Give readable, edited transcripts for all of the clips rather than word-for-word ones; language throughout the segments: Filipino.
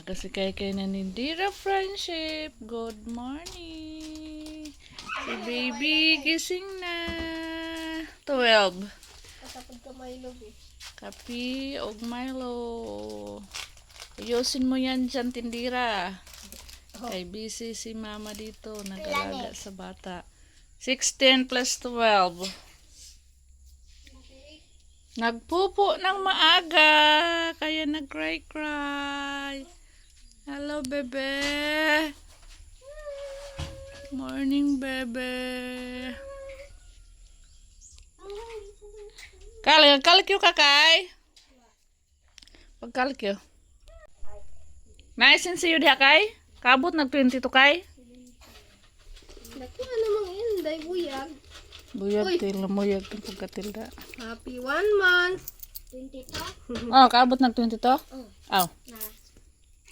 Kasi kay nanindira friendship. Good morning. Si baby gising na. 12. Kasapag ka Milo eh. Kapi og Milo. Ayusin mo yan dyan, tindira. Kay busy si mama dito. Nag-alaga sa bata. 16 plus 12. Nagpupo ng maaga. Kaya nag-cry-cry. Hello, bebe. Morning, bebe. Kalkyo kakay. Pagkalkyo. Naisin si Yudha kay? Kabot nag-22 kay? Nakuha namang inday buyag. Buyag Uy. til namuyag ng pagkatilda. Happy 1 month. 22? Oh, kabot nag-22? Oh. Na.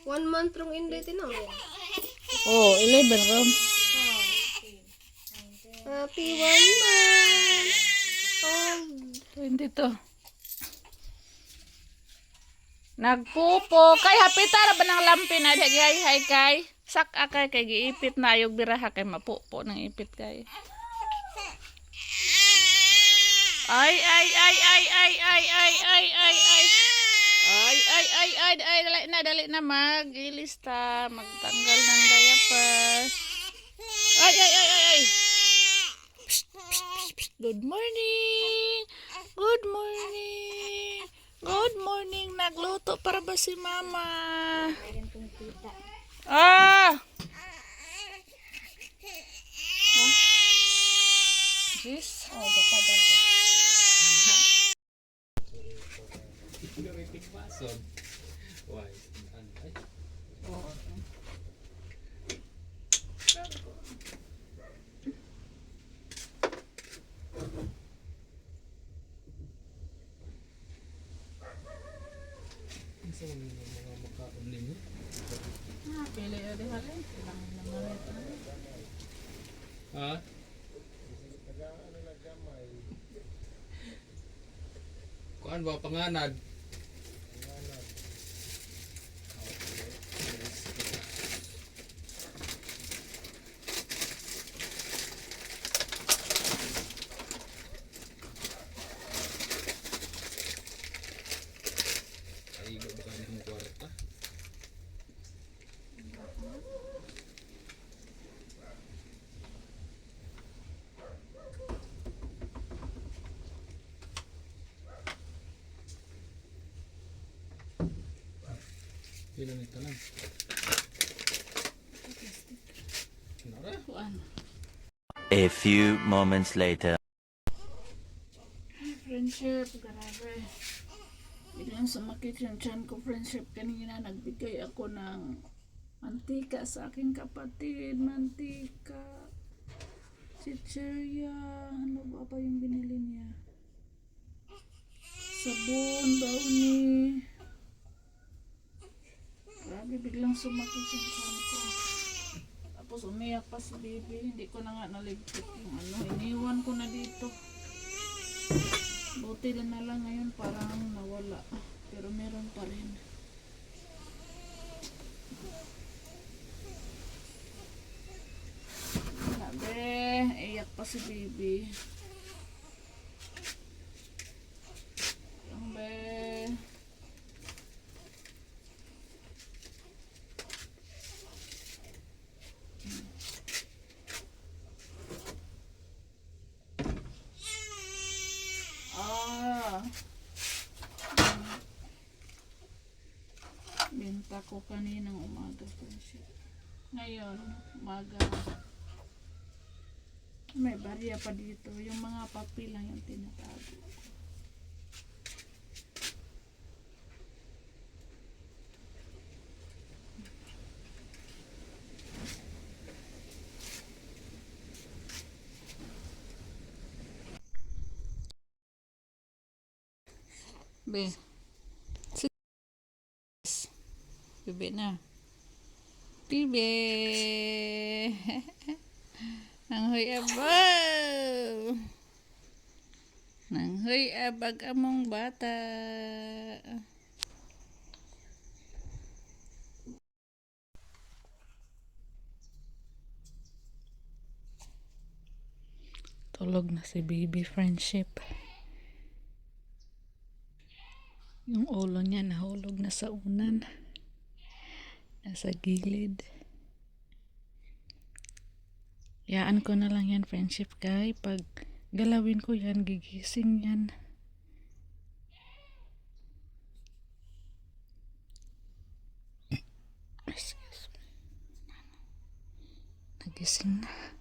1 month rong inday tino. Oh, 11 ron. Happy 1 month. Oh. 22. Nagpupo. Kay hapita ra ba ng lampin na hay kay? Sak akay kay giipit na ayog biraha kay mapupo ng ipit kay. Ay ay ay ay ay ay ay ay ay ay. Ay ay ay ay ay dali na magilista, magtanggal ng diaper. Ay ay ay ay ay. Psst, psst, psst, psst. Good morning. Good morning. Good morning. Nagluto para ba si mama? Ah! Huh? This? Oh, papadan ko. Pili di halin. Ha? Kuan ba panganad? Ay, ba ka ng kwarta? Pila nito lang. Nara? Kuan. A few moments later. Friendship, grabe. Biglang sumakit yung chan ko, friendship. Kanina nagbigay ako ng mantika sa aking kapatid. Mantika. Chicheria. Ano ba yung binili niya? Sabon daw ni. Grabe, biglang sumakit yung chan ko. Tapos umiyak pa si baby. Hindi ko na nga naligpit yung ano. Iniwan ko na dito. Buti din na lang ngayon parang nawala. Pero meron pa rin. Sabi, iyak pa si baby. Sabi. Binta ko kaninang umaga friendship. Ngayon, umaga. May barya pa dito. Yung mga papel lang yung tinatago. Be. Bibi na. Bibi. Nanghoy abaw. Nanghoy abag among bata. Natulog na si baby friendship. Yung ulo niya nahulog na sa unan. Nasa gilid. Yaan ko na lang yan friendship kay pag galawin ko yan gigising yan. Excuse me. Nagising na.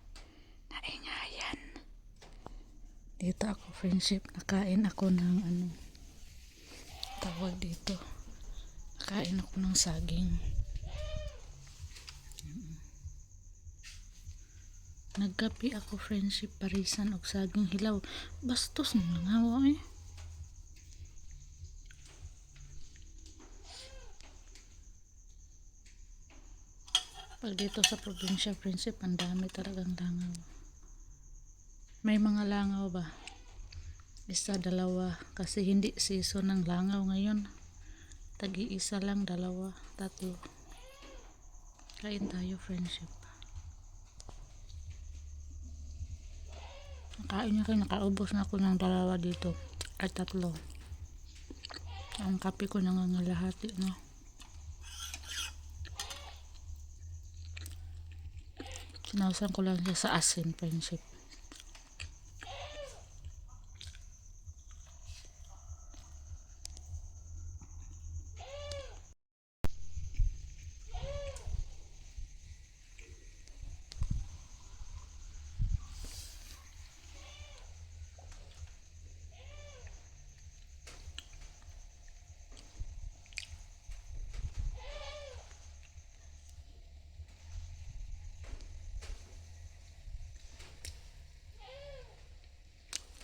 Naingayan. Dito ako friendship. Nakain ako ng tawag dito. Nakain ako ng saging. Nagkapi ako friendship parisan og saging hilaw. Bastos na nangawa eh. Pag dito sa probinsya friendship, ang dami talagang langaw. May mga langaw ba? Isa, dalawa. Kasi hindi season ng langaw ngayon. Tagi-isa lang, dalawa, tatlo. Kain tayo friendship. Nakain niya kayo, nakaubos na ako ng dalawa dito. Ay, tatlo. Ang kape ko nangangalahati, no? Sinausan ko lang siya sa asin, friendship.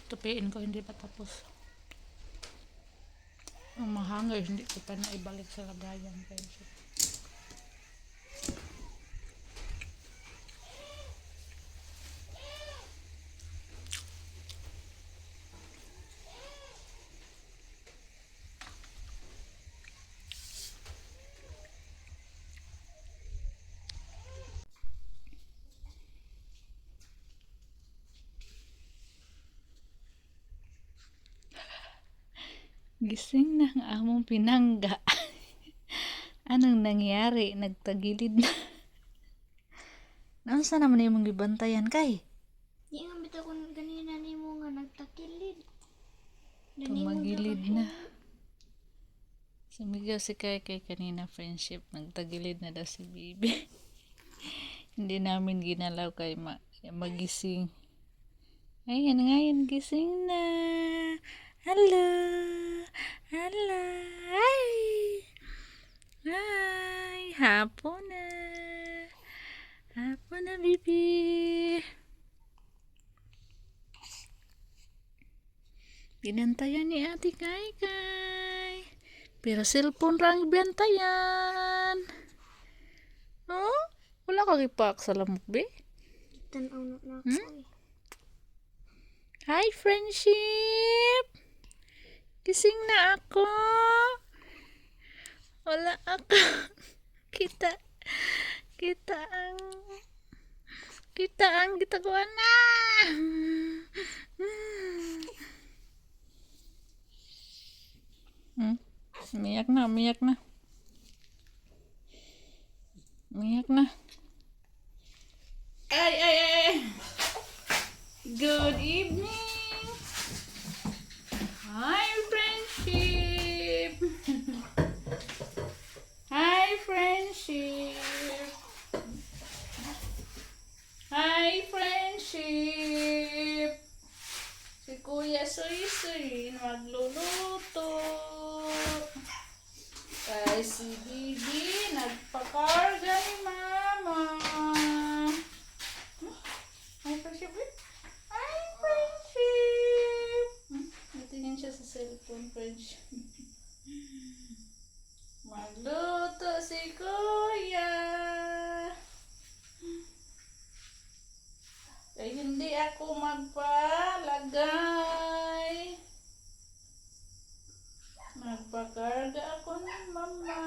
Tupiin ko, hindi pa tapos. Ang mahangay, hindi ko pa na ibalik sa lagayan. Friendship. Gising na ang among pinangga. Anong nangyari? Nagtagilid na. Nasa naman yung mong gibantayan kay? Di nga bitaw ko ganina nimo nga nagtakilid. Tumagilid na. Sumigaw si kay kanina friendship. Nagtagilid na daw si baby. Hindi namin ginalaw kay magising. Ayan nga yan, gising na. Hello. Hello. Hi. Hi. Hapon na. Hapon na, baby. Binantayan ni Ate Kay. Pero cellphone rang binantayan. Oh? Wala ka gipak sa lamok, be? Tanaw na ako. Hi, friendship. Gising na ako. Wala ako. Kita ang gitagawa na. Umiyak na. Ay. Good evening. Hi, friendship. Hi, friendship. Hi, friendship. Si Kuya Suy magluluto. Kay si Bibi nagpakarga ni Mama. Hi, friendship. Hi, friendship. Natingin siya sa cellphone, friendship. Magluto si Kuya. Kaya hindi ako magpalagay. Magpakarga ako ng Mama.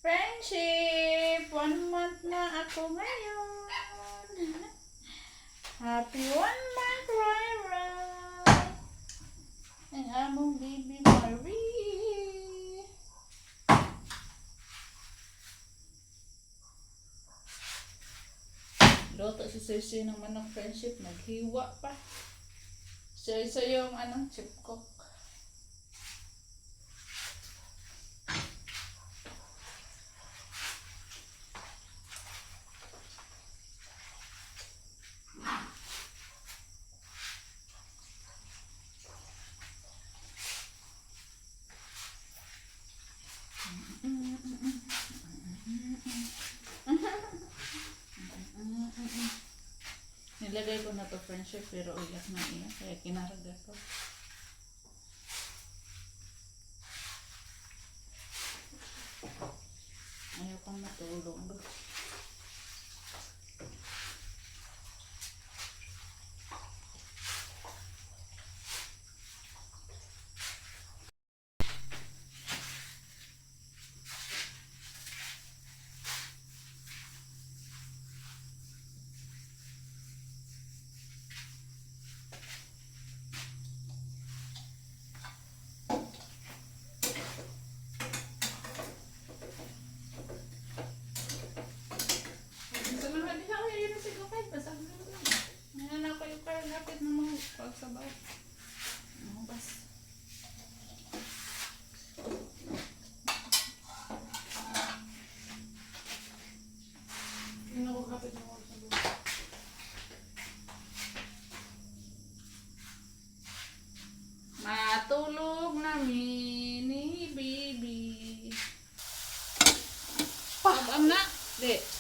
Friendship, 1 month na ako ngayon. Happy 1 month, Rai. Ang among baby Marie. Luto si Sisi ng manok friendship. Naghiwa pa. Isa yung chip cook. Nilagay ko na to friendship pero uyak na iya kaya kinaraga ko. Ayaw pang matulog. Pagsabaw. Bas. Matulog na mini baby. Pag na. Di.